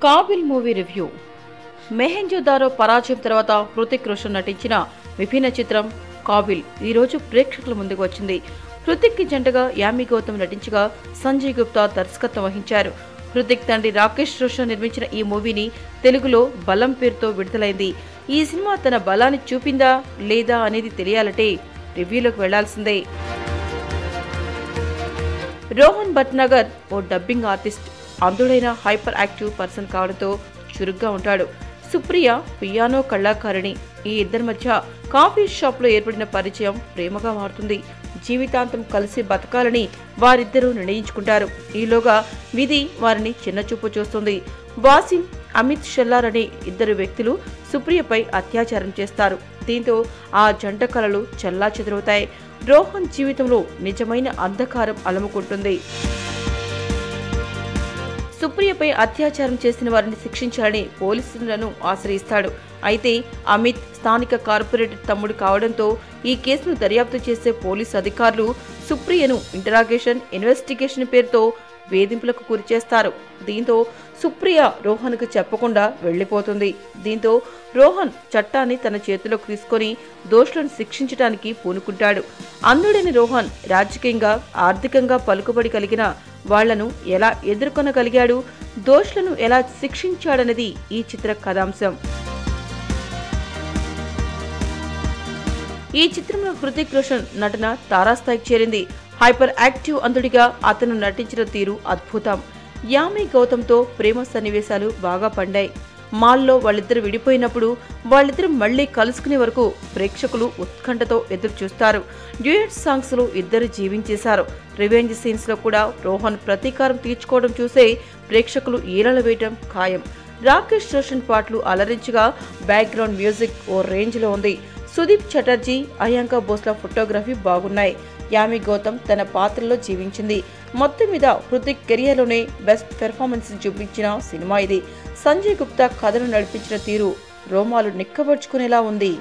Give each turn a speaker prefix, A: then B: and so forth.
A: Kaabil movie review. మెహెంజోదారో పరాజయం తర్వాత హృతిక్ రోషన్ నటించిన విభిన్న చిత్రం కాబిల్ ఈరోజు ప్రేక్షకుల ముందుకు వచ్చింది. హృతిక్ కి జంటగా యామి గౌతమ్ నటించగా సంజయ్ గుప్తా దర్శకత్వం వహించారు. హృతిక్ తండ్రి రాకేష్ రోషన్ నిర్మించిన ఈ మూవీని తెలుగులో బలం పేరుతో విడుదలైంది. ఈ సినిమా తన బలాన్ని చూపిందా లేదా అనేది తెలియాలంటే రివ్యూలోకి వెళ్లాల్సిందే. రోహన్ భట్నగర్ ఓ డబ్బింగ్ ఆర్టిస్ట్. అందుడైన హైపర్ యాక్టివ్ పర్సన్ కావడంతో చురుగ్గా ఉంటాడు. సుప్రియ పియానో కళాకారిణి. ఈ ఇద్దరి మధ్య కాఫీ షాప్ లో ఏర్పడిన పరిచయం ప్రేమగా మారుతుంది. జీవితాంతం కలిసి బతకాలని వారిద్దరూ నిర్ణయించుకుంటారు. ఈలోగా విధి వారిని చిన్నచూపు చూస్తుంది. వాసిం, అమిత్ షెల్లార్ అనే ఇద్దరు వ్యక్తులు సుప్రియపై అత్యాచారం చేస్తారు. దీంతో ఆ జంట కలలు చెల్లాచెదురవుతాయి. రోహన్ జీవితంలో నిజమైన అంధకారం అలముకుంటుంది. సుప్రియపై అత్యాచారం చేసిన వారిని శిక్షించాలని పోలీసులను ఆశ్రయిస్తాడు. అయితే అమిత్ స్థానిక కార్పొరేటర్ తమ్ముడు కావడంతో ఈ కేసును దర్యాప్తు చేసే పోలీసు అధికారులు సుప్రియను ఇన్వెస్టిగేషన్ పేరుతో వేధింపులకు గురిచేస్తారు. దీంతో సుప్రియ రోహన్కు చెప్పకుండా వెళ్లిపోతుంది. దీంతో రోహన్ చట్టాన్ని తన చేతిలోకి తీసుకుని దోషులను శిక్షించడానికి పూనుకుంటాడు. అందుడైన రోహన్ రాజకీయంగా, ఆర్థికంగా పలుకుబడి కలిగిన వాళ్లను ఎలా ఎదుర్కొనగలిగాడు, దోషులను ఎలా శిక్షించాడన్నది ఈ చిత్ర కథాంశం. ఈ చిత్రంలో హృతిక్ రోషన్ నటన తారాస్థాయికి చేరింది. హైపర్ యాక్టివ్ అంధుడిగా అతను నటించిన తీరు అద్భుతం. యామి గౌతమ్తో ప్రేమ సన్నివేశాలు బాగా పండాయి. మాల్లో వాళ్ళిద్దరు విడిపోయినప్పుడు వాళ్ళిద్దరు మళ్లీ కలుసుకునే వరకు ప్రేక్షకులు ఉత్కంఠతో ఎదురు చూస్తారు. డ్యూయట్ సాంగ్స్ లో ఇద్దరు జీవించేశారు. రివెంజ్ సీన్స్ లో కూడా రోహన్ ప్రతీకారం తీర్చుకోవడం చూసే ప్రేక్షకులు ఈలలు వేయటం ఖాయం. రాకేష్ రోషన్ పాటలు అలరించగా బ్యాక్గ్రౌండ్ మ్యూజిక్ ఓ రేంజ్ లో ఉంది. సుదీప్ చటర్జీ, అయాంకా భోస్లా ఫోటోగ్రఫీ బాగున్నాయి. యామి గౌతమ్ తన పాత్రలో జీవించింది. మొత్తం మీద హృతిక్ కెరియర్లోనే బెస్ట్ పెర్ఫార్మెన్స్ చూపించిన సినిమా ఇది. సంజయ్ గుప్తా కథను నడిపించిన తీరు రోమాలు నిక్కబొడుచుకునేలా ఉంది.